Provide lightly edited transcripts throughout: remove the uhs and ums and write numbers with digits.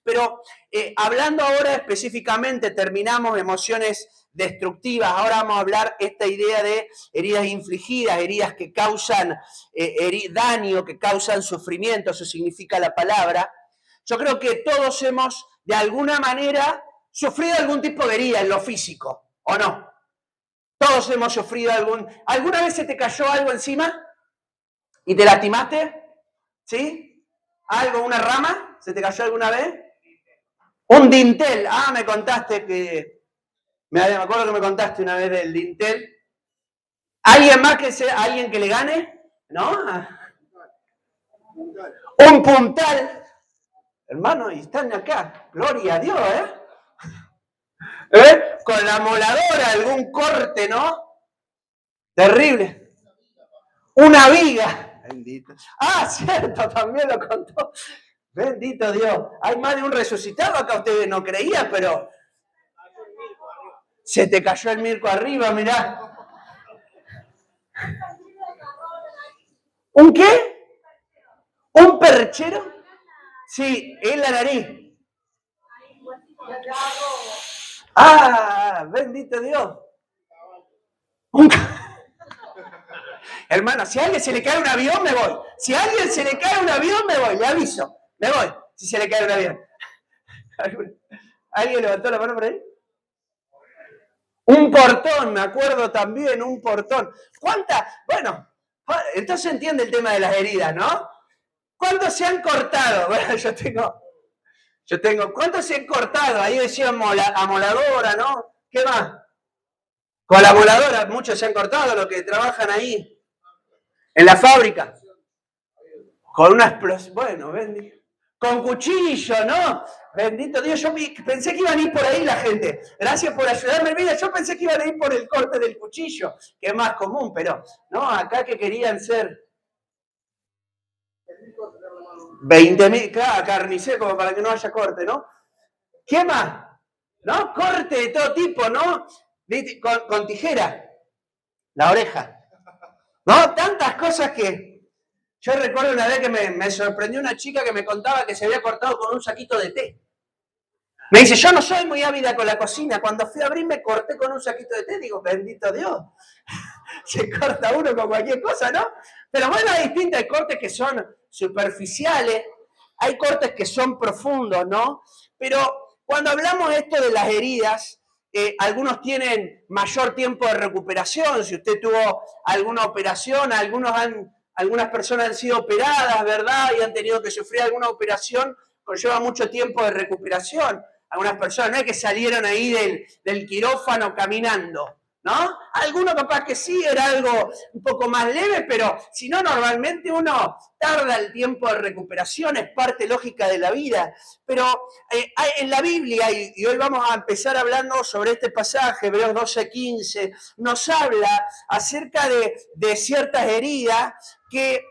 Pero hablando ahora específicamente, terminamos emociones destructivas. Ahora vamos a hablar esta idea de heridas infligidas, heridas que causan daño, que causan sufrimiento, eso significa la palabra. Yo creo que todos hemos, de alguna manera, sufrido algún tipo de herida en lo físico, ¿o no? Todos hemos sufrido ¿Alguna vez se te cayó algo encima y te lastimaste? ¿Sí? ¿Algo, una rama? ¿Se te cayó alguna vez? Un dintel. Me contaste que... Me acuerdo que me contaste una vez del dintel. ¿Alguien más alguien que le gane? ¿No? Un puntal. Hermano, y están acá. Gloria a Dios, Con la moladora, algún corte, ¿no? Terrible. Una viga. Bendito. Cierto, también lo contó. Bendito Dios. Hay más de un resucitado acá, ustedes no creían, pero... Se te cayó el Mirko arriba, mirá. ¿Un qué? ¿Un perchero? Sí, en la nariz. Bendito Dios. Hermano, si a alguien se le cae un avión, me voy. Si a alguien se le cae un avión, me voy. Le aviso. Me voy, si se le cae un avión. ¿Alguien levantó la mano por ahí? Un portón, me acuerdo también, un portón. Bueno, entonces entiende el tema de las heridas, ¿no? ¿Cuántos se han cortado? Bueno, yo tengo, ¿cuántos se han cortado? Ahí decían amoladora, ¿no? ¿Qué más? Con la amoladora, muchos se han cortado, los que trabajan ahí, en la fábrica. Con una explosión, bueno, bendito. Con cuchillo, ¿no? Bendito Dios, yo pensé que iban a ir por ahí la gente. Gracias por ayudarme, mira, yo pensé que iban a ir por el corte del cuchillo, que es más común, pero no, acá que querían ser 20.000, carnicero, como para que no haya corte, ¿no? ¿Qué más? ¿No? Corte de todo tipo, ¿no? Con tijera, la oreja. ¿No? Tantas cosas que... Yo recuerdo una vez que me sorprendió una chica que me contaba que se había cortado con un saquito de té. Me dice, yo no soy muy ávida con la cocina. Cuando fui a abrir me corté con un saquito de té. Digo, bendito Dios. Se corta uno con cualquier cosa, ¿no? Pero bueno, hay distintos cortes que son superficiales. Hay cortes que son profundos, ¿no? Pero cuando hablamos esto de las heridas, algunos tienen mayor tiempo de recuperación. Si usted tuvo alguna operación, algunas personas han sido operadas, ¿verdad? Y han tenido que sufrir alguna operación, conlleva mucho tiempo de recuperación. Algunas personas, no es que salieron ahí del quirófano caminando, ¿no? Algunos capaz que sí, era algo un poco más leve, pero si no, normalmente uno tarda el tiempo de recuperación, es parte lógica de la vida. Pero en la Biblia, y hoy vamos a empezar hablando sobre este pasaje, Hebreos 12:15, nos habla acerca de ciertas heridas que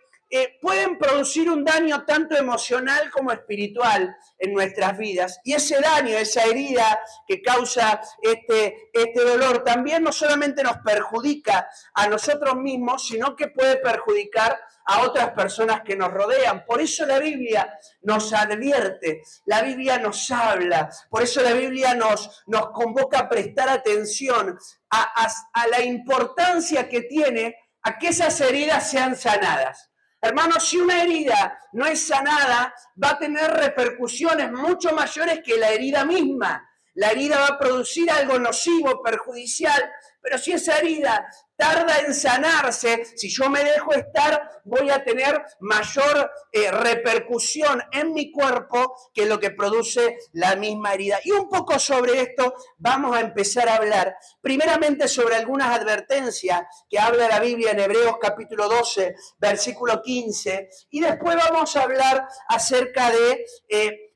pueden producir un daño tanto emocional como espiritual en nuestras vidas. Y ese daño, esa herida que causa este dolor, también no solamente nos perjudica a nosotros mismos, sino que puede perjudicar a otras personas que nos rodean. Por eso la Biblia nos advierte, la Biblia nos habla, por eso la Biblia nos convoca a prestar atención a la importancia que tiene a que esas heridas sean sanadas. Hermanos, si una herida no es sanada, va a tener repercusiones mucho mayores que la herida misma. La herida va a producir algo nocivo, perjudicial, pero si esa herida tarda en sanarse, si yo me dejo estar, voy a tener mayor repercusión en mi cuerpo que lo que produce la misma herida. Y un poco sobre esto vamos a empezar a hablar. Primeramente sobre algunas advertencias que habla la Biblia en Hebreos capítulo 12, versículo 15, y después vamos a hablar acerca de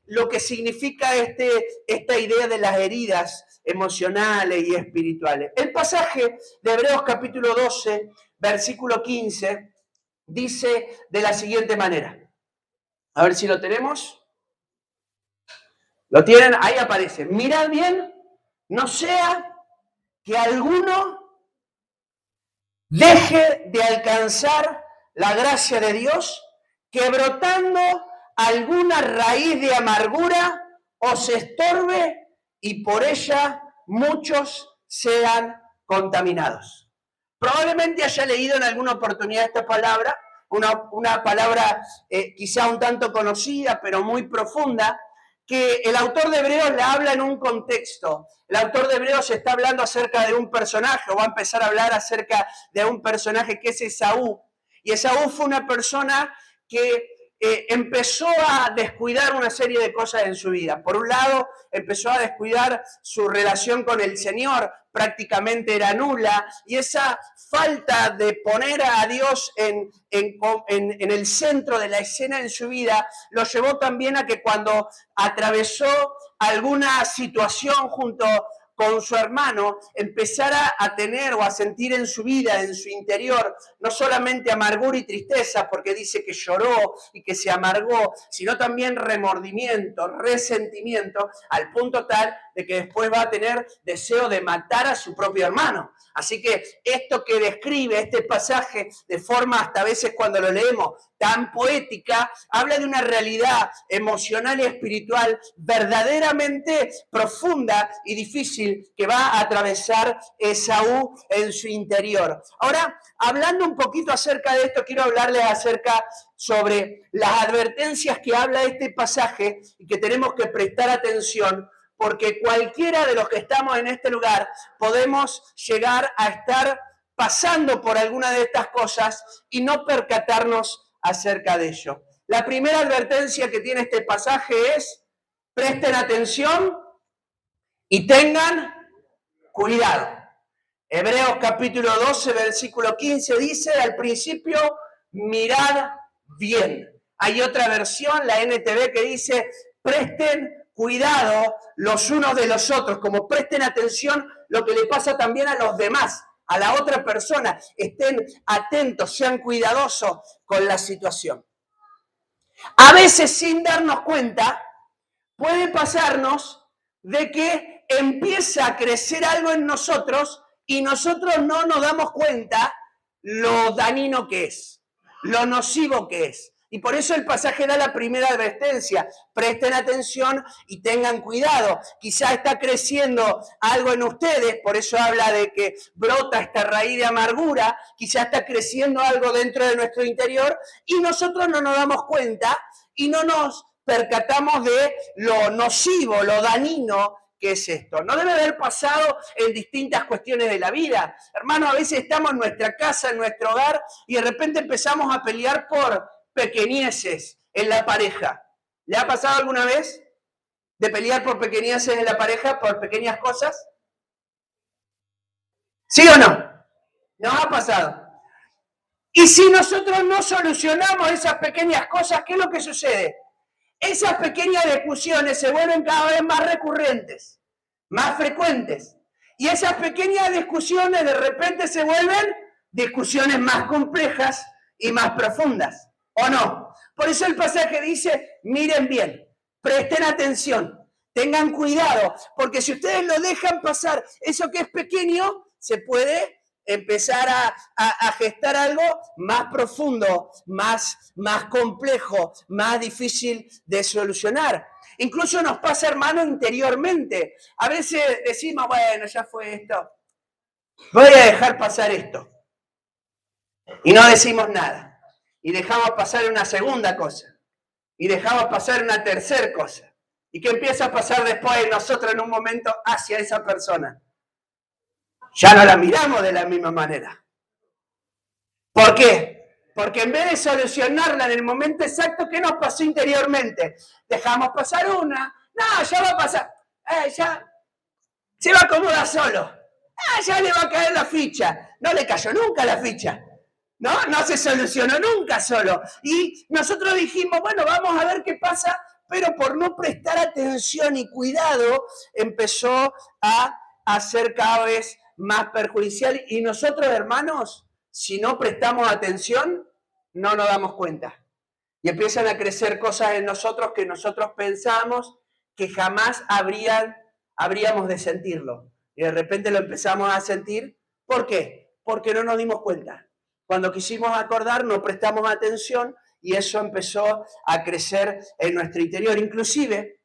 lo que significa esta idea de las heridas emocionales y espirituales. El pasaje de Hebreos capítulo 12, versículo 15, dice de la siguiente manera. A ver si lo tenemos. ¿Lo tienen? Ahí aparece. Mirad bien, no sea que alguno deje de alcanzar la gracia de Dios, que brotando alguna raíz de amargura os estorbe y por ella muchos sean contaminados. Probablemente haya leído en alguna oportunidad esta palabra, una palabra quizá un tanto conocida, pero muy profunda, que el autor de Hebreos la habla en un contexto. El autor de Hebreos está hablando acerca de un personaje, o va a empezar a hablar acerca de un personaje que es Esaú. Y Esaú fue una persona que empezó a descuidar una serie de cosas en su vida. Por un lado, empezó a descuidar su relación con el Señor, prácticamente era nula, y esa falta de poner a Dios en el centro de la escena en su vida lo llevó también a que cuando atravesó alguna situación junto con su hermano, empezara a tener o a sentir en su vida, en su interior, no solamente amargura y tristeza, porque dice que lloró y que se amargó, sino también remordimiento, resentimiento, al punto tal de que después va a tener deseo de matar a su propio hermano. Así que esto que describe este pasaje de forma hasta a veces cuando lo leemos tan poética, habla de una realidad emocional y espiritual verdaderamente profunda y difícil que va a atravesar Esaú en su interior. Ahora, hablando un poquito acerca de esto, quiero hablarles acerca sobre las advertencias que habla este pasaje y que tenemos que prestar atención, porque cualquiera de los que estamos en este lugar podemos llegar a estar pasando por alguna de estas cosas y no percatarnos acerca de ello. La primera advertencia que tiene este pasaje es: presten atención y tengan cuidado. Hebreos capítulo 12, versículo 15 dice: al principio, mirad bien. Hay otra versión, la NTV, que dice: presten cuidado los unos de los otros, como presten atención lo que le pasa también a los demás, a la otra persona. Estén atentos, sean cuidadosos con la situación. A veces, sin darnos cuenta, puede pasarnos de que empieza a crecer algo en nosotros y nosotros no nos damos cuenta lo dañino que es, lo nocivo que es. Y por eso el pasaje da la primera advertencia: presten atención y tengan cuidado. Quizá está creciendo algo en ustedes, por eso habla de que brota esta raíz de amargura, quizá está creciendo algo dentro de nuestro interior y nosotros no nos damos cuenta y no nos percatamos de lo nocivo, lo dañino que es esto. No debe haber pasado en distintas cuestiones de la vida. Hermano, a veces estamos en nuestra casa, en nuestro hogar, y de repente empezamos a pelear por pequeñeces en la pareja. ¿Le ha pasado alguna vez de pelear por pequeñeces en la pareja, por pequeñas cosas? ¿Sí o no? Nos ha pasado. Y si nosotros no solucionamos esas pequeñas cosas, ¿qué es lo que sucede? Esas pequeñas discusiones se vuelven cada vez más recurrentes, más frecuentes. Y esas pequeñas discusiones de repente se vuelven discusiones más complejas y más profundas, ¿o no? Por eso el pasaje dice: miren bien, presten atención, tengan cuidado, porque si ustedes lo dejan pasar, eso que es pequeño, se puede empezar a gestar algo más profundo, más complejo, más difícil de solucionar. Incluso nos pasa, hermano, interiormente. A veces decimos: bueno, ya fue esto, voy a dejar pasar esto. Y no decimos nada. Y dejamos pasar una segunda cosa. Y dejamos pasar una tercera cosa. ¿Y qué empieza a pasar después de nosotros en un momento hacia esa persona? Ya no la miramos de la misma manera. ¿Por qué? Porque en vez de solucionarla en el momento exacto, ¿qué nos pasó interiormente? Dejamos pasar una, no, ya va a pasar, ya se va a acomodar solo, ya le va a caer la ficha, no le cayó nunca la ficha, no se solucionó nunca solo. Y nosotros dijimos: bueno, vamos a ver qué pasa, pero por no prestar atención y cuidado, empezó a hacer cada vez más perjudicial. Y nosotros, hermanos, si no prestamos atención, no nos damos cuenta. Y empiezan a crecer cosas en nosotros que nosotros pensamos que jamás habríamos de sentirlo. Y de repente lo empezamos a sentir. ¿Por qué? Porque no nos dimos cuenta. Cuando quisimos acordar, no prestamos atención y eso empezó a crecer en nuestro interior. Inclusive,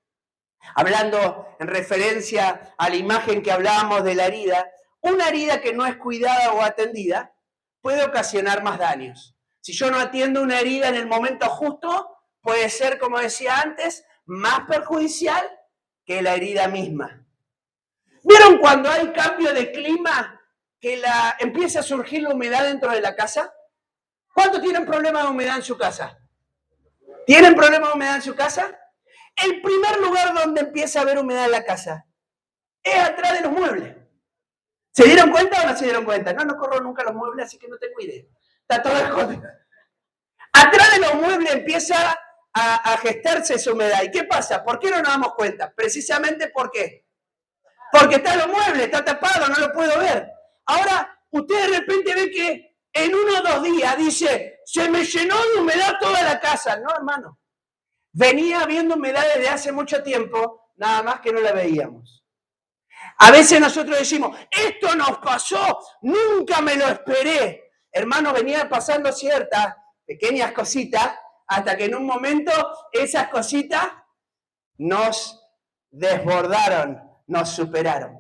hablando en referencia a la imagen que hablábamos de la herida, una herida que no es cuidada o atendida puede ocasionar más daños. Si yo no atiendo una herida en el momento justo, puede ser, como decía antes, más perjudicial que la herida misma. ¿Vieron cuando hay cambio de clima que empieza a surgir la humedad dentro de la casa? ¿Cuántos tienen problemas de humedad en su casa? ¿Tienen problemas de humedad en su casa? El primer lugar donde empieza a haber humedad en la casa es atrás de los muebles. ¿Se dieron cuenta o no se dieron cuenta? No corro nunca los muebles, así que no te cuides. Está todo escondido. Atrás de los muebles empieza a gestarse esa humedad. ¿Y qué pasa? ¿Por qué no nos damos cuenta? Precisamente ¿por qué? Porque está en los muebles, está tapado, no lo puedo ver. Ahora, usted de repente ve que en 1 o 2 días dice, se me llenó de humedad toda la casa. No, hermano. Venía habiendo humedad desde hace mucho tiempo, nada más que no la veíamos. A veces nosotros decimos, esto nos pasó, nunca me lo esperé. Hermano, venía pasando ciertas pequeñas cositas, hasta que en un momento esas cositas nos desbordaron, nos superaron.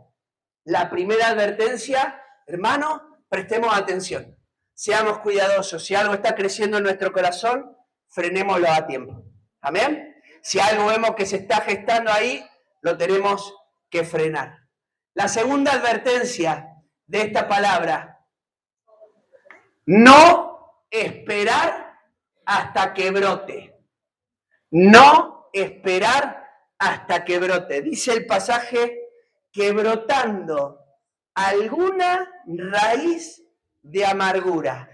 La primera advertencia, hermano, prestemos atención. Seamos cuidadosos. Si algo está creciendo en nuestro corazón, frenémoslo a tiempo. ¿Amén? Si algo vemos que se está gestando ahí, lo tenemos que frenar. La segunda advertencia de esta palabra, no esperar hasta que brote. No esperar hasta que brote. Dice el pasaje que brotando alguna raíz de amargura.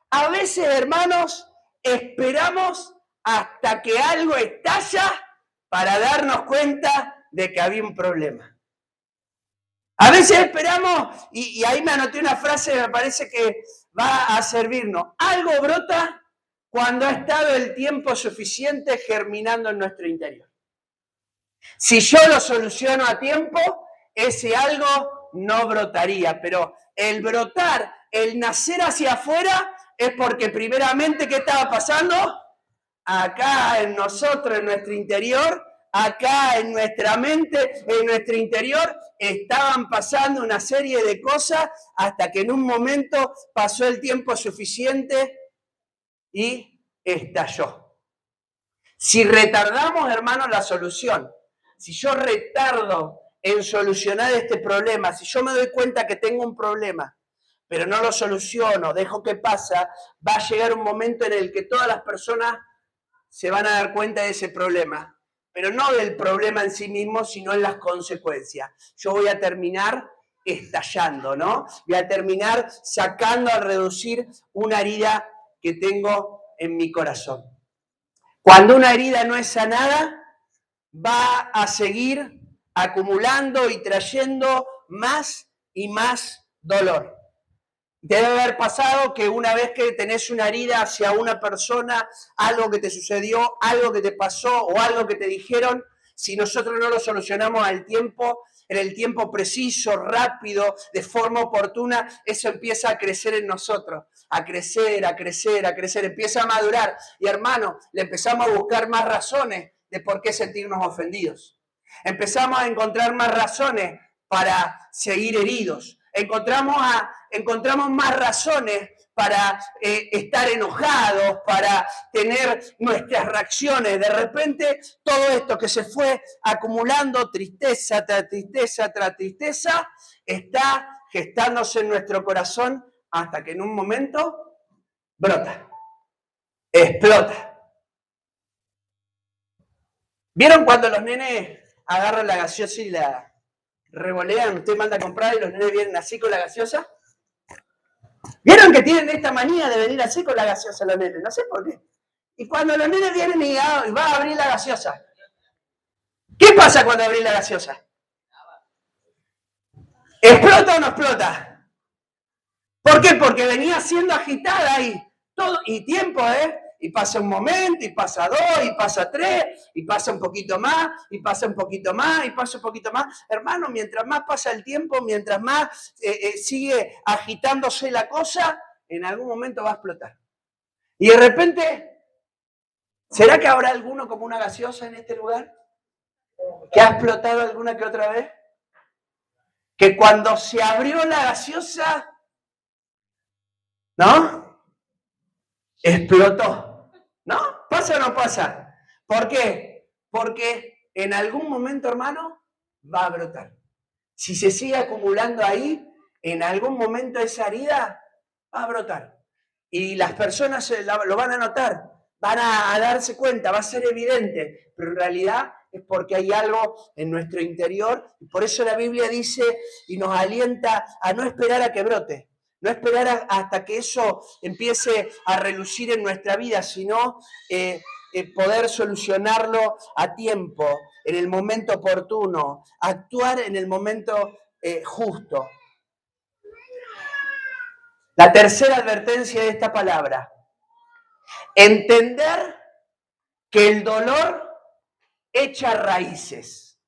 A veces, hermanos, esperamos hasta que algo estalla para darnos cuenta de que había un problema. A veces esperamos, y ahí me anoté una frase que me parece que va a servirnos. Algo brota cuando ha estado el tiempo suficiente germinando en nuestro interior. Si yo lo soluciono a tiempo, ese algo no brotaría, pero el brotar, el nacer hacia afuera, es porque primeramente, ¿qué estaba pasando? Acá en nosotros, en nuestro interior, acá en nuestra mente, en nuestro interior, estaban pasando una serie de cosas hasta que en un momento pasó el tiempo suficiente y estalló. Si retardamos, hermanos, la solución, si yo retardo en solucionar este problema, si yo me doy cuenta que tengo un problema, pero no lo soluciono, dejo que pasa, va a llegar un momento en el que todas las personas se van a dar cuenta de ese problema, pero no del problema en sí mismo, sino en las consecuencias. Yo voy a terminar estallando, ¿no? Voy a terminar sacando a reducir una herida que tengo en mi corazón. Cuando una herida no es sanada, va a seguir acumulando y trayendo más y más dolor. Debe haber pasado que una vez que tenés una herida hacia una persona, algo que te sucedió, algo que te pasó o algo que te dijeron, si nosotros no lo solucionamos al tiempo, en el tiempo preciso, rápido, de forma oportuna, eso empieza a crecer en nosotros, a crecer, empieza a madurar. Y hermano, le empezamos a buscar más razones de por qué sentirnos ofendidos. Empezamos a encontrar más razones para seguir heridos. Encontramos más razones para estar enojados, para tener nuestras reacciones. De repente, todo esto que se fue acumulando, tristeza tras tristeza tras tristeza, está gestándose en nuestro corazón hasta que en un momento brota, explota. ¿Vieron cuando los nenes agarran la gaseosa y la revolean? Usted manda a comprar y los nenes vienen así con la gaseosa. ¿Vieron que tienen esta manía de venir así con la gaseosa los nenes? No sé por qué. Y cuando los nenes vienen y va a abrir la gaseosa, ¿qué pasa cuando abrís la gaseosa? ¿Explota o no explota? ¿Por qué? Porque venía siendo agitada ahí. Todo, y tiempo, y pasa un momento, y pasa 2, y pasa 3, y pasa un poquito más, y pasa un poquito más, y pasa un poquito más. Hermano, mientras más pasa el tiempo, mientras más sigue agitándose la cosa, en algún momento va a explotar. Y de repente ¿Será que habrá alguno como una gaseosa en este lugar? ¿Que ha explotado alguna que otra vez? Que cuando se abrió la gaseosa, ¿no? Explotó. ¿No? ¿Pasa o no pasa? ¿Por qué? Porque en algún momento, hermano, va a brotar. Si se sigue acumulando ahí, en algún momento esa herida va a brotar. Y las personas lo van a notar, van a darse cuenta, va a ser evidente, pero en realidad es porque hay algo en nuestro interior, y por eso la Biblia dice y nos alienta a no esperar a que brote, no esperar hasta que eso empiece a relucir en nuestra vida, sino poder solucionarlo a tiempo, en el momento oportuno, actuar en el momento justo. La tercera advertencia de esta palabra: entender que el dolor echa raíces.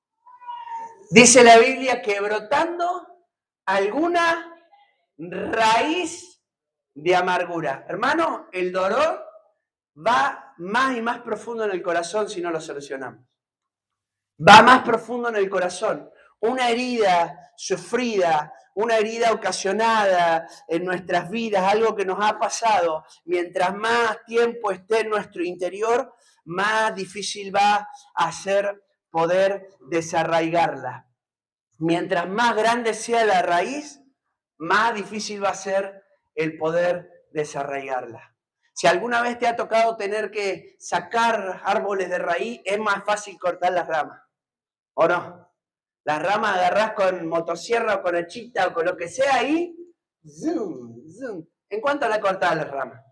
Dice la Biblia que brotando alguna raíz de amargura. Hermano, el dolor va más y más profundo en el corazón si no lo solucionamos. Va más profundo en el corazón. Una herida sufrida, una herida ocasionada en nuestras vidas, algo que nos ha pasado, mientras más tiempo esté en nuestro interior, más difícil va a ser poder desarraigarla. Mientras más grande sea la raíz, más difícil va a ser el poder desarraigarla. Si alguna vez te ha tocado tener que sacar árboles de raíz, es más fácil cortar las ramas, ¿o no? Las ramas agarrás con motosierra o con hachita o con lo que sea y zoom, zoom. ¿En cuánto la cortás las ramas?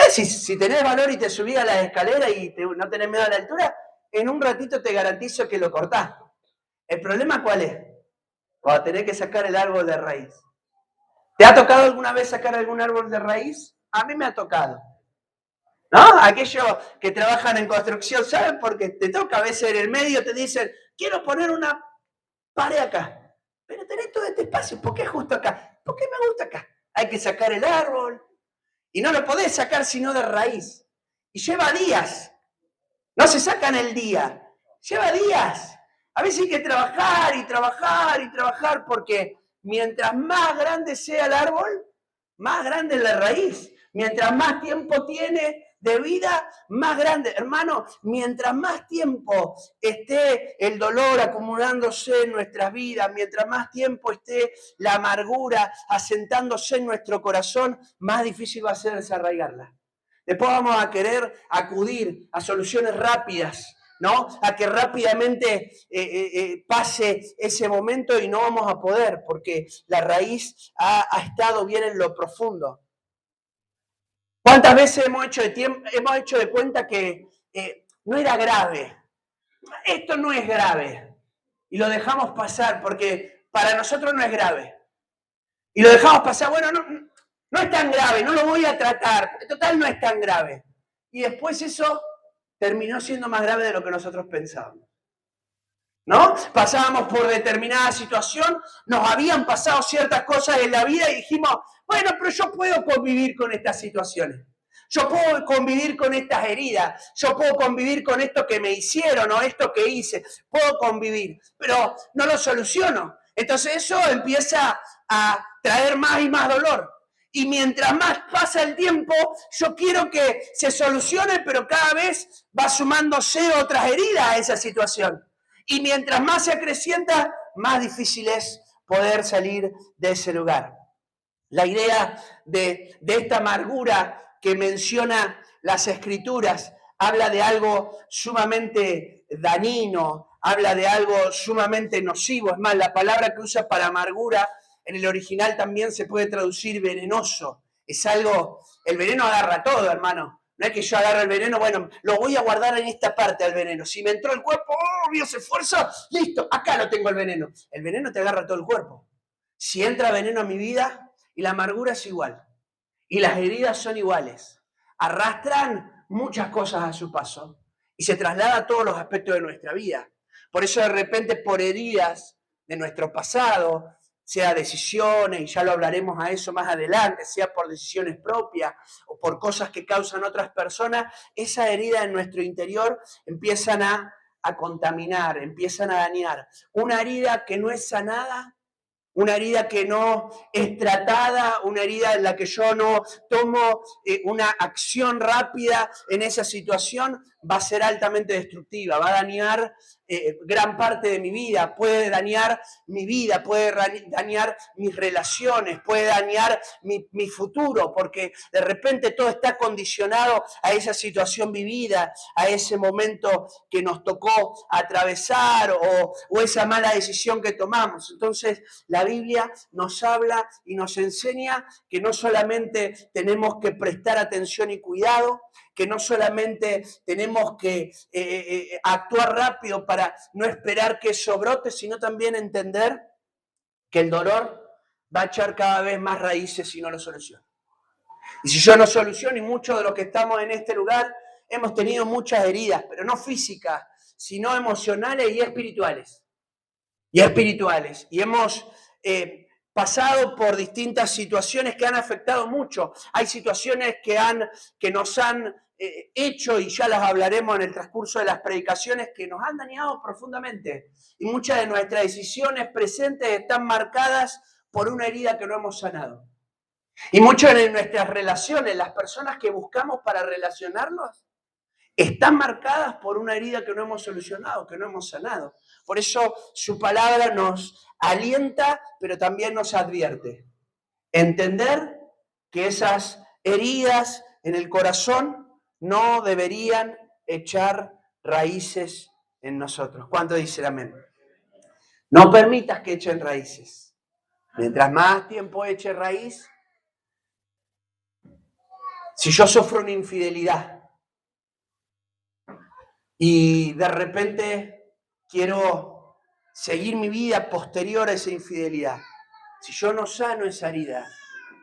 Si tenés valor y te subís a la escalera y no tenés miedo a la altura, en un ratito te garantizo que lo cortás. ¿El problema cuál es? Cuando tenés que sacar el árbol de raíz. ¿Te ha tocado alguna vez sacar algún árbol de raíz? A mí me ha tocado. ¿No? Aquellos que trabajan en construcción saben porque te toca a veces en el medio, te dicen, quiero poner una pared acá, pero tenés todo este espacio, ¿por qué justo acá? ¿Por qué me gusta acá? Hay que sacar el árbol y no lo podés sacar sino de raíz. Y lleva días, no se saca en el día, lleva días. A veces hay que trabajar y trabajar y trabajar porque mientras más grande sea el árbol, más grande es la raíz. Mientras más tiempo tiene de vida, más grande. Hermano, mientras más tiempo esté el dolor acumulándose en nuestras vidas, mientras más tiempo esté la amargura asentándose en nuestro corazón, más difícil va a ser desarraigarla. Después vamos a querer acudir a soluciones rápidas, ¿no? A que rápidamente pase ese momento y no vamos a poder porque la raíz ha estado bien en lo profundo. ¿Cuántas veces hemos hecho de cuenta que no era grave? Esto no es grave. Y lo dejamos pasar porque para nosotros no es grave. Y lo dejamos pasar, bueno, no es tan grave, no lo voy a tratar, porque total no es tan grave. Y después eso terminó siendo más grave de lo que nosotros pensábamos. ¿No? Pasábamos por determinada situación, nos habían pasado ciertas cosas en la vida y dijimos, bueno, pero yo puedo convivir con estas situaciones. Yo puedo convivir con estas heridas, yo puedo convivir con esto que me hicieron o esto que hice, puedo convivir, pero no lo soluciono. Entonces eso empieza a traer más y más dolor. Y mientras más pasa el tiempo, yo quiero que se solucione, pero cada vez va sumándose otras heridas a esa situación. Y mientras más se acrecienta, más difícil es poder salir de ese lugar. La idea de esta amargura que menciona las Escrituras habla de algo sumamente dañino, habla de algo sumamente nocivo. Es más, la palabra que usa para amargura en el original también se puede traducir venenoso. Es algo, el veneno agarra todo, hermano. No es que yo agarre el veneno, bueno, lo voy a guardar en esta parte del veneno. Si me entró el cuerpo, Dios se esfuerza, listo, acá lo tengo el veneno. El veneno te agarra todo el cuerpo. Si entra veneno a mi vida, y la amargura es igual. Y las heridas son iguales. Arrastran muchas cosas a su paso. Y se traslada a todos los aspectos de nuestra vida. Por eso de repente por heridas de nuestro pasado, sea decisiones, y ya lo hablaremos a eso más adelante, sea por decisiones propias o por cosas que causan otras personas, esa herida en nuestro interior empiezan a contaminar, empiezan a dañar. Una herida que no es sanada, una herida que no es tratada, una herida en la que yo no tomo una acción rápida en esa situación, va a ser altamente destructiva, va a dañar gran parte de mi vida, puede dañar mi vida, puede dañar mis relaciones, puede dañar mi futuro, porque de repente todo está condicionado a esa situación vivida, a ese momento que nos tocó atravesar o esa mala decisión que tomamos. Entonces, la Biblia nos habla y nos enseña que no solamente tenemos que prestar atención y cuidado, que no solamente tenemos que actuar rápido para no esperar que eso brote, sino también entender que el dolor va a echar cada vez más raíces si no lo soluciono. Y si yo no soluciono, y muchos de los que estamos en este lugar hemos tenido muchas heridas, pero no físicas, sino emocionales y espirituales. Y hemos pasado por distintas situaciones que han afectado mucho. Hay situaciones que nos han hecho, y ya las hablaremos en el transcurso de las predicaciones, que nos han dañado profundamente. Y muchas de nuestras decisiones presentes están marcadas por una herida que no hemos sanado. Y muchas de nuestras relaciones, las personas que buscamos para relacionarnos, están marcadas por una herida que no hemos solucionado, que no hemos sanado. Por eso su palabra nos alienta, pero también nos advierte. Entender que esas heridas en el corazón no deberían echar raíces en nosotros. ¿Cuánto dicen amén? No permitas que echen raíces. Mientras más tiempo eche raíz, si yo sufro una infidelidad y de repente quiero seguir mi vida posterior a esa infidelidad, si yo no sano esa herida,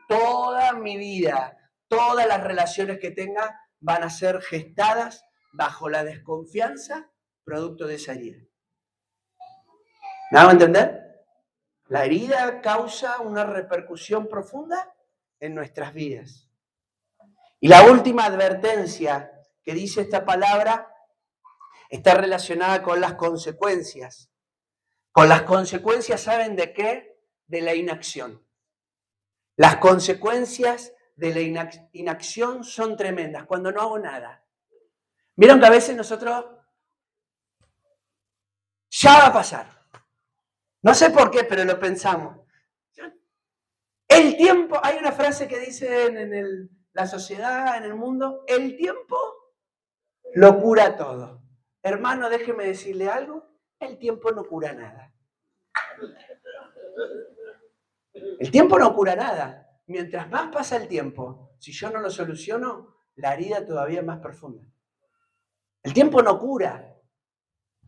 toda mi vida, todas las relaciones que tenga van a ser gestadas bajo la desconfianza producto de esa herida. ¿Me hago entender? La herida causa una repercusión profunda en nuestras vidas. Y la última advertencia que dice esta palabra está relacionada con las consecuencias. Con las consecuencias, ¿saben de qué? De la inacción. Las consecuencias de la inacción son tremendas, cuando no hago nada. Vieron que a veces nosotros, ya va a pasar. No sé por qué, pero lo pensamos. El tiempo, hay una frase que dice en la sociedad, en el mundo, el tiempo lo cura todo. Hermano, déjeme decirle algo, el tiempo no cura nada. El tiempo no cura nada. Mientras más pasa el tiempo, si yo no lo soluciono, la herida todavía es más profunda. El tiempo no cura.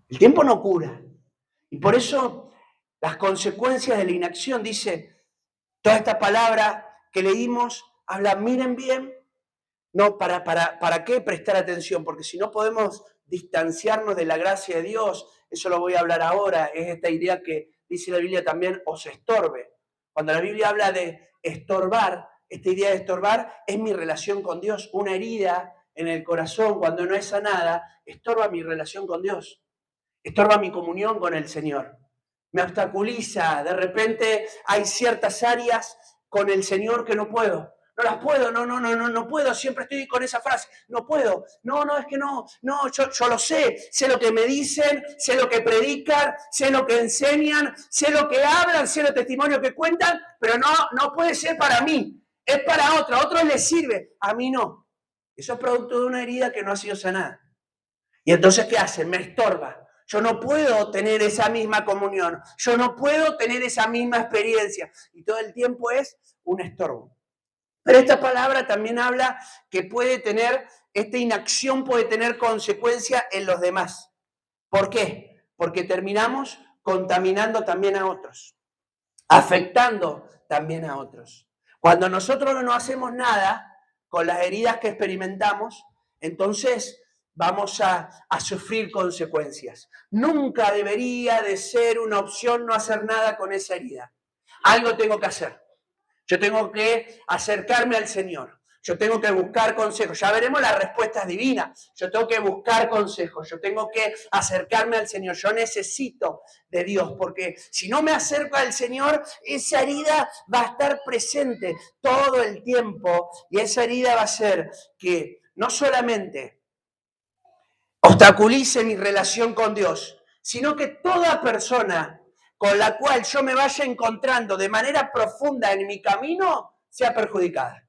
El tiempo no cura. Y por eso las consecuencias de la inacción, dice, toda esta palabra que leímos, habla, miren bien, no, ¿para qué prestar atención? Porque si no podemos distanciarnos de la gracia de Dios, eso lo voy a hablar ahora, es esta idea que dice la Biblia también, os estorbe. Cuando la Biblia habla de estorbar, esta idea de estorbar es mi relación con Dios. Una herida en el corazón, cuando no es sanada, estorba mi relación con Dios, estorba mi comunión con el Señor, me obstaculiza. De repente hay ciertas áreas con el Señor que no puedo. No las puedo, no puedo, siempre estoy con esa frase, no puedo, es que no, yo lo sé lo que me dicen, sé lo que predican, sé lo que enseñan, sé lo que hablan, sé los testimonios que cuentan, pero no puede ser para mí, es para otro, a otros les sirve, a mí no. Eso es producto de una herida que no ha sido sanada. Y entonces, ¿qué hace? Me estorba. Yo no puedo tener esa misma comunión, yo no puedo tener esa misma experiencia, y todo el tiempo es un estorbo. Pero esta palabra también habla que esta inacción puede tener consecuencias en los demás. ¿Por qué? Porque terminamos contaminando también a otros, afectando también a otros. Cuando nosotros no hacemos nada con las heridas que experimentamos, entonces vamos a sufrir consecuencias. Nunca debería de ser una opción no hacer nada con esa herida. algo tengo que hacer. Yo tengo que acercarme al Señor. Yo tengo que buscar consejos. Ya veremos las respuestas divinas. Yo tengo que buscar consejos. Yo tengo que acercarme al Señor. Yo necesito de Dios, porque si no me acerco al Señor, esa herida va a estar presente todo el tiempo. Y esa herida va a hacer que no solamente obstaculice mi relación con Dios, sino que toda persona con la cual yo me vaya encontrando de manera profunda en mi camino sea perjudicada.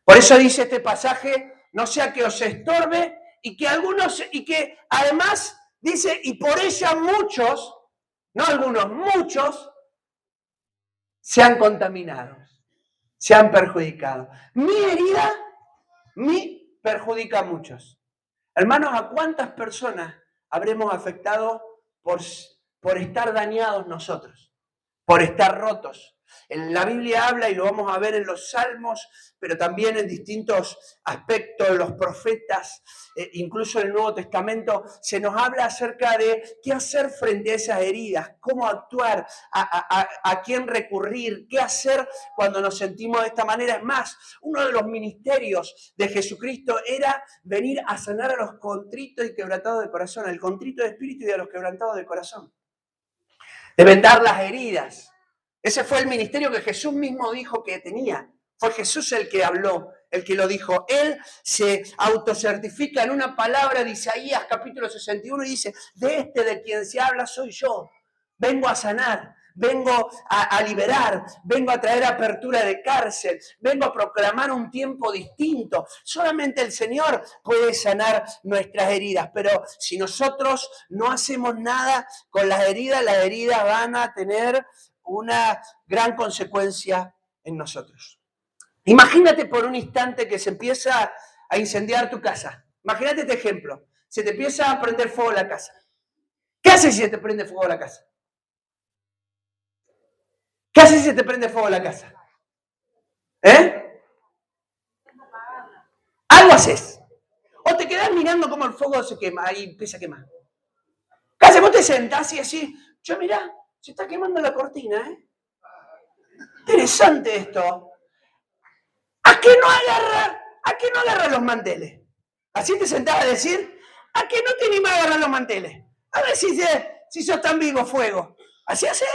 Por eso dice este pasaje, no sea que os estorbe y que además dice, y por ella muchos, no algunos, muchos, sean contaminados, sean perjudicados. Mi herida me perjudica a muchos. Hermanos, ¿a cuántas personas habremos afectado por estar dañados nosotros, por estar rotos? En la Biblia habla, y lo vamos a ver en los Salmos, pero también en distintos aspectos, los profetas, incluso en el Nuevo Testamento, se nos habla acerca de qué hacer frente a esas heridas, cómo actuar, a quién recurrir, qué hacer cuando nos sentimos de esta manera. Es más, uno de los ministerios de Jesucristo era venir a sanar a los contritos y quebrantados de corazón, al contrito de espíritu y a los quebrantados de corazón. De vendar las heridas. Ese fue el ministerio que Jesús mismo dijo que tenía. Fue Jesús el que habló, el que lo dijo. Él se autocertifica en una palabra de Isaías capítulo 61 y dice, de quien se habla soy yo. Vengo a sanar, vengo a liberar, vengo a traer apertura de cárcel, vengo a proclamar un tiempo distinto. Solamente el Señor puede sanar nuestras heridas, pero si nosotros no hacemos nada con las heridas van a tener una gran consecuencia en nosotros. Imagínate por un instante que se empieza a incendiar tu casa. Imagínate este ejemplo. Se te empieza a prender fuego la casa. ¿Qué haces si se te prende fuego la casa? ¿Qué haces si se te prende fuego la casa? Algo haces. O te quedás mirando cómo el fuego se quema, ahí empieza a quemar. ¿Qué haces? Vos te sentás y así, yo mirá, se está quemando la cortina, Interesante esto. ¿A qué no agarrar los manteles? Así te sentás a decir, ¿a qué no te animás a agarrar los manteles? A ver si sos tan vivo fuego. ¿Así haces?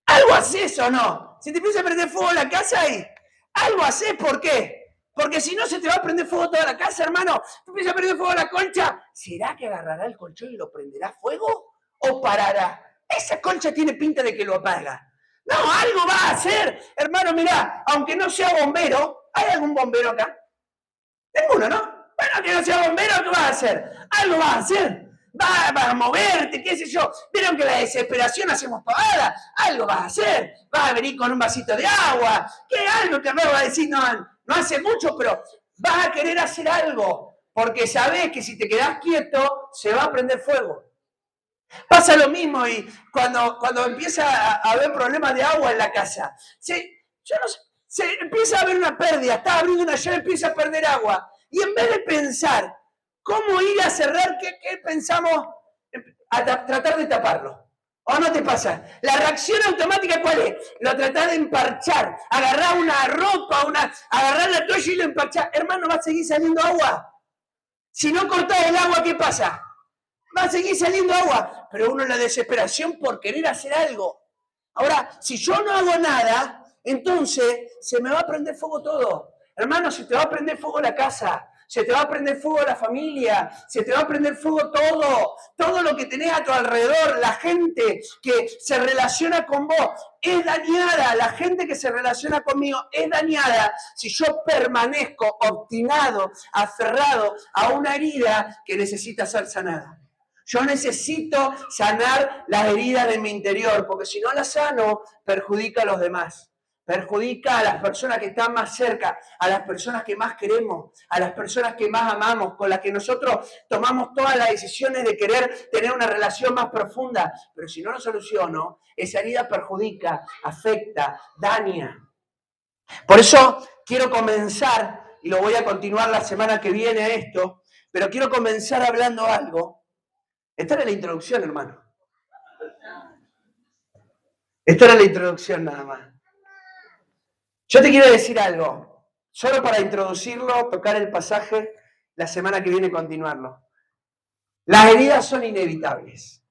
¿Algo haces o no? Si te empieza a prender fuego la casa ahí, algo haces, ¿por qué? Porque si no se te va a prender fuego toda la casa, hermano. Te empieza a prender fuego la colcha. ¿Será que agarrará el colchón y lo prenderá fuego? ¿O parará? Esa colcha tiene pinta de que lo apaga. No, algo va a hacer. Hermano, mirá, aunque no sea bombero, ¿hay algún bombero acá? Tengo uno, ¿no? Bueno, que no sea bombero, ¿qué va a hacer? Algo va a hacer. Va a moverte, qué sé yo. Vieron que la desesperación hacemos pavada. Algo vas a hacer. Vas a venir con un vasito de agua. ¿Qué algo que me va a decir? No hace mucho, pero vas a querer hacer algo. Porque sabés que si te quedás quieto, se va a prender fuego. Pasa lo mismo y cuando empieza a haber problemas de agua en la casa. Se empieza a haber una pérdida. Está abriendo una llave, empieza a perder agua. Y en vez de pensar cómo ir a cerrar, ¿qué pensamos? A tratar de taparlo. ¿O no te pasa? La reacción automática, ¿cuál es? Lo tratás de emparchar. Agarrar una ropa, agarrar la toalla y lo emparchar. Hermano, va a seguir saliendo agua. Si no cortás el agua, ¿qué pasa? Va a seguir saliendo agua. Pero uno en la desesperación por querer hacer algo. Ahora, si yo no hago nada, entonces se me va a prender fuego todo. Hermano, se te va a prender fuego la casa. Se te va a prender fuego la familia, se te va a prender fuego todo lo que tenés a tu alrededor, la gente que se relaciona con vos es dañada, la gente que se relaciona conmigo es dañada si yo permanezco obstinado, aferrado a una herida que necesita ser sanada. Yo necesito sanar las heridas de mi interior, porque si no las sano, perjudica a los demás. Perjudica a las personas que están más cerca, a las personas que más queremos, a las personas que más amamos, con las que nosotros tomamos todas las decisiones de querer tener una relación más profunda. Pero si no lo soluciono, esa herida perjudica, afecta, daña. Por eso quiero comenzar, y lo voy a continuar la semana que viene esto, pero quiero comenzar hablando algo. Esta era la introducción, hermano. Esto era la introducción nada más. Yo te quiero decir algo, solo para introducirlo, tocar el pasaje, la semana que viene continuarlo. Las heridas son inevitables.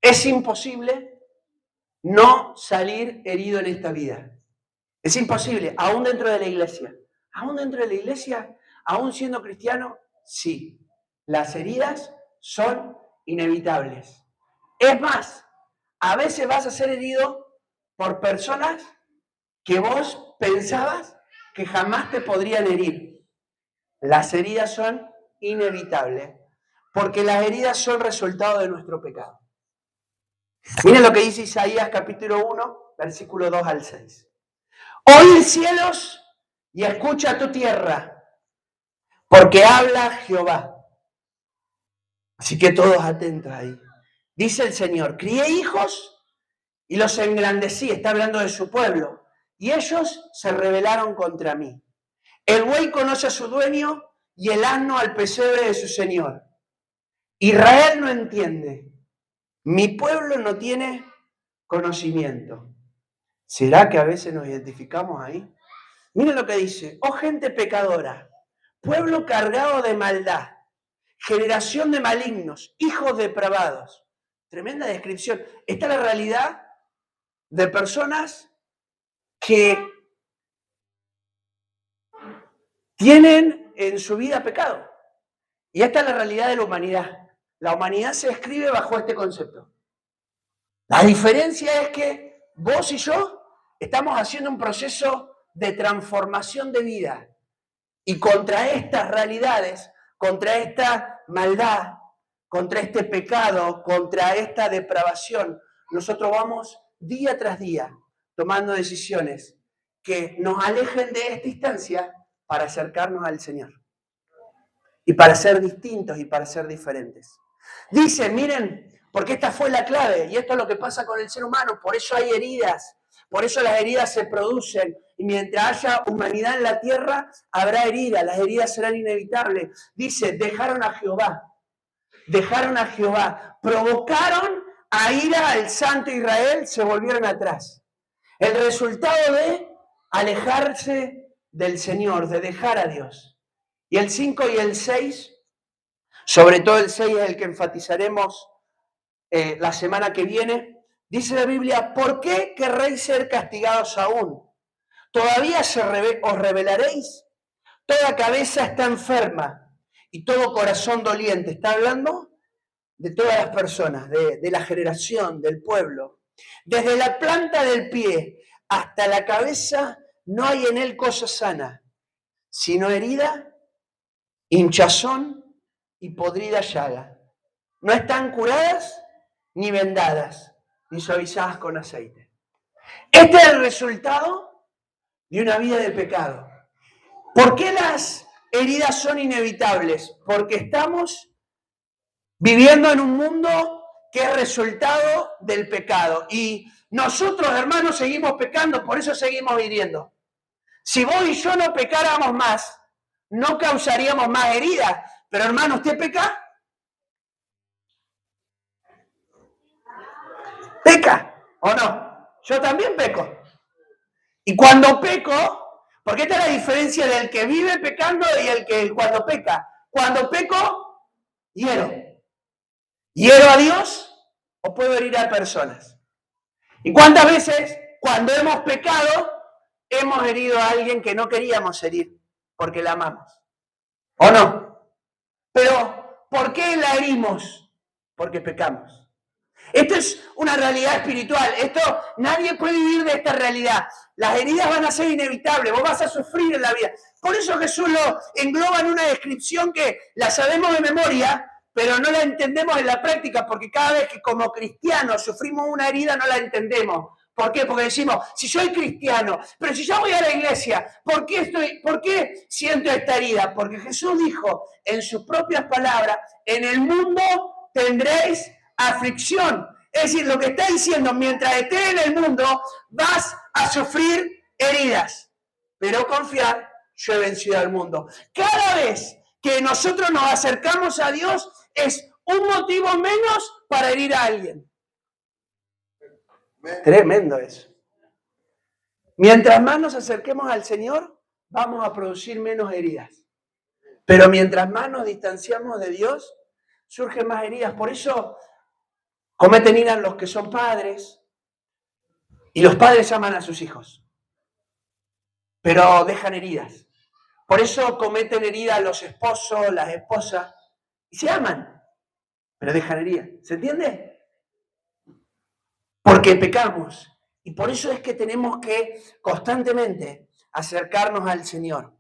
Es imposible no salir herido en esta vida. Es imposible, aún dentro de la iglesia. Aún dentro de la iglesia, aún siendo cristiano, sí. Las heridas son inevitables. Es más, a veces vas a ser herido por personas que vos pensabas que jamás te podrían herir. Las heridas son inevitables, porque las heridas son resultado de nuestro pecado. Miren lo que dice Isaías capítulo 1, versículo 2 al 6. Oí cielos y escucha tu tierra, porque habla Jehová. Así que todos atentos ahí. Dice el Señor, crié hijos y los engrandecí, está hablando de su pueblo, y ellos se rebelaron contra mí. El buey conoce a su dueño y el asno al pesebre de su señor. Israel no entiende, mi pueblo no tiene conocimiento. ¿Será que a veces nos identificamos ahí? Miren lo que dice, oh gente pecadora, pueblo cargado de maldad, generación de malignos, hijos depravados. Tremenda descripción. Esta es la realidad de personas que tienen en su vida pecado. Y esta es la realidad de la humanidad. La humanidad se describe bajo este concepto. La diferencia es que vos y yo estamos haciendo un proceso de transformación de vida. Y contra estas realidades, contra esta maldad, contra este pecado, contra esta depravación, nosotros vamos día tras día tomando decisiones que nos alejen de esta instancia para acercarnos al Señor. Y para ser distintos y para ser diferentes. Dice, miren, porque esta fue la clave, y esto es lo que pasa con el ser humano, por eso hay heridas, por eso las heridas se producen, y mientras haya humanidad en la tierra, habrá heridas, las heridas serán inevitables. Dice, dejaron a Jehová, provocaron a ira al santo Israel, se volvieron atrás. El resultado de alejarse del Señor, de dejar a Dios. Y el 5 y el 6, sobre todo el 6 es el que enfatizaremos la semana que viene, dice la Biblia, ¿por qué querréis ser castigados aún? ¿Todavía os rebelaréis? Toda cabeza está enferma y todo corazón doliente. Está hablando de todas las personas, de la generación, del pueblo. Desde la planta del pie hasta la cabeza no hay en él cosa sana, sino herida, hinchazón y podrida llaga. No están curadas ni vendadas, ni suavizadas con aceite. Este es el resultado de una vida de pecado. ¿Por qué las heridas son inevitables? Porque estamos viviendo en un mundo que es resultado del pecado. Y nosotros, hermanos, seguimos pecando, por eso seguimos viviendo. Si vos y yo no pecáramos más, no causaríamos más heridas. Pero, hermano, ¿usted peca? ¿Peca o no? Yo también peco. Y cuando peco, porque esta es la diferencia del que vive pecando y el que cuando peca. Cuando peco, hiero. ¿Hiero a Dios o puedo herir a personas? ¿Y cuántas veces cuando hemos pecado hemos herido a alguien que no queríamos herir porque la amamos? ¿O no? Pero, ¿por qué la herimos? Porque pecamos. Esto es una realidad espiritual. Nadie puede vivir de esta realidad. Las heridas van a ser inevitables. Vos vas a sufrir en la vida. Por eso Jesús lo engloba en una descripción que la sabemos de memoria, pero no la entendemos en la práctica, porque cada vez que como cristianos sufrimos una herida no la entendemos. ¿Por qué? Porque decimos, si soy cristiano, pero si yo voy a la iglesia, ¿por qué siento esta herida? Porque Jesús dijo en sus propias palabras, en el mundo tendréis aflicción. Es decir, lo que está diciendo, mientras estés en el mundo, vas a sufrir heridas. Pero confiar, yo he vencido al mundo. Cada vez que nosotros nos acercamos a Dios, es un motivo menos para herir a alguien. Tremendo eso. Mientras más nos acerquemos al Señor, vamos a producir menos heridas. Pero mientras más nos distanciamos de Dios, surgen más heridas. Por eso cometen ira los que son padres, y los padres aman a sus hijos, pero dejan heridas. Por eso cometen heridas los esposos, las esposas, y se aman, pero dejan heridas. ¿Se entiende? Porque pecamos. Y por eso es que tenemos que constantemente acercarnos al Señor.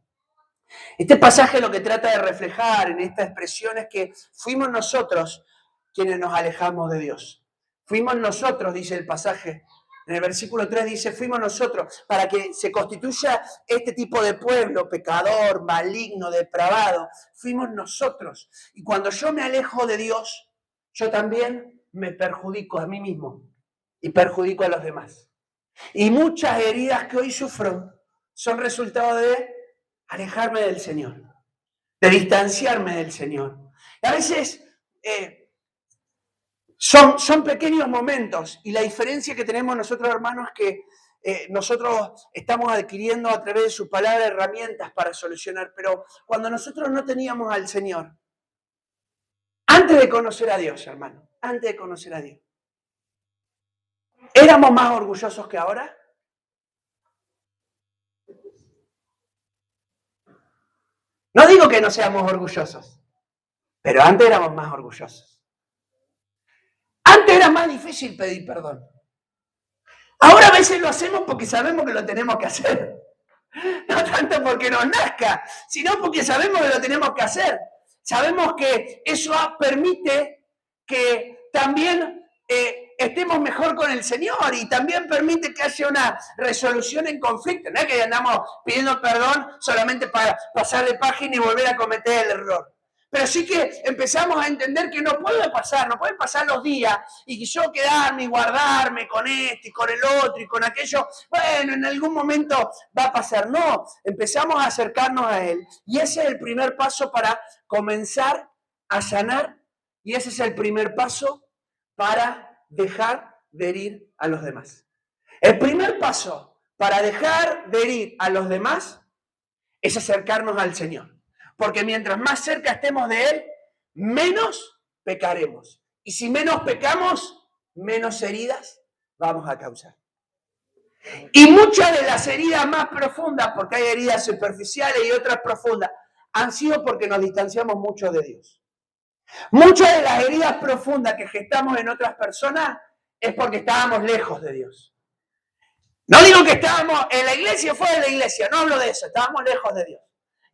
Este pasaje lo que trata de reflejar en esta expresión es que fuimos nosotros quienes nos alejamos de Dios. Fuimos nosotros, dice el pasaje. En el versículo 3 dice, fuimos nosotros para que se constituya este tipo de pueblo, pecador, maligno, depravado. Fuimos nosotros. Y cuando yo me alejo de Dios, yo también me perjudico a mí mismo y perjudico a los demás. Y muchas heridas que hoy sufro son resultado de alejarme del Señor, de distanciarme del Señor. Y a veces son pequeños momentos, y la diferencia que tenemos nosotros, hermanos, es que nosotros estamos adquiriendo a través de su palabra herramientas para solucionar, pero cuando nosotros no teníamos al Señor, antes de conocer a Dios, hermano, antes de conocer a Dios, ¿éramos más orgullosos que ahora? No digo que no seamos orgullosos, pero antes éramos más orgullosos. Antes era más difícil pedir perdón. Ahora a veces lo hacemos porque sabemos que lo tenemos que hacer. No tanto porque nos nazca, sino porque sabemos que lo tenemos que hacer. Sabemos que eso permite que también estemos mejor con el Señor, y también permite que haya una resolución en conflicto. No es que andamos pidiendo perdón solamente para pasar de página y volver a cometer el error. Pero sí que empezamos a entender que no pueden pasar los días y yo quedarme y guardarme con este y con el otro y con aquello. Bueno, en algún momento va a pasar. No, empezamos a acercarnos a Él. Y ese es el primer paso para comenzar a sanar, y ese es el primer paso para dejar de herir a los demás. El primer paso para dejar de herir a los demás es acercarnos al Señor. Porque mientras más cerca estemos de Él, menos pecaremos. Y si menos pecamos, menos heridas vamos a causar. Y muchas de las heridas más profundas, porque hay heridas superficiales y otras profundas, han sido porque nos distanciamos mucho de Dios. Muchas de las heridas profundas que gestamos en otras personas es porque estábamos lejos de Dios. No digo que estábamos en la iglesia o fuera de la iglesia, no hablo de eso, estábamos lejos de Dios.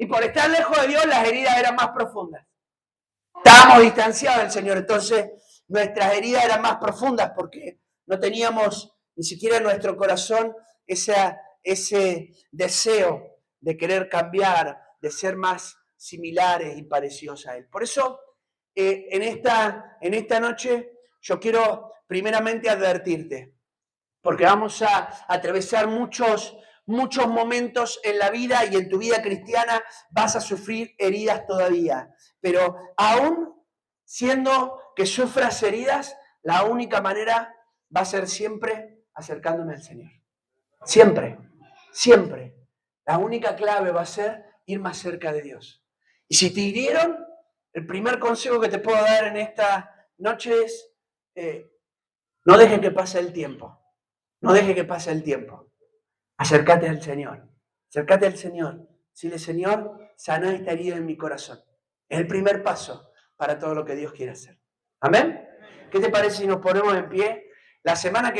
Y por estar lejos de Dios, las heridas eran más profundas. Estábamos distanciados del Señor, entonces nuestras heridas eran más profundas porque no teníamos ni siquiera en nuestro corazón ese deseo de querer cambiar, de ser más similares y parecidos a Él. Por eso, en esta noche, yo quiero primeramente advertirte, porque vamos a atravesar muchos momentos en la vida, y en tu vida cristiana vas a sufrir heridas todavía. Pero aún siendo que sufras heridas, la única manera va a ser siempre acercándome al Señor. Siempre, siempre. La única clave va a ser ir más cerca de Dios. Y si te hirieron, el primer consejo que te puedo dar en esta noche es no dejes que pase el tiempo. No dejes que pase el tiempo. Acércate al Señor. Acércate al Señor. Dile, Señor, sana esta herida en mi corazón. Es el primer paso para todo lo que Dios quiere hacer. ¿Amén? ¿Qué te parece si nos ponemos en pie? La semana que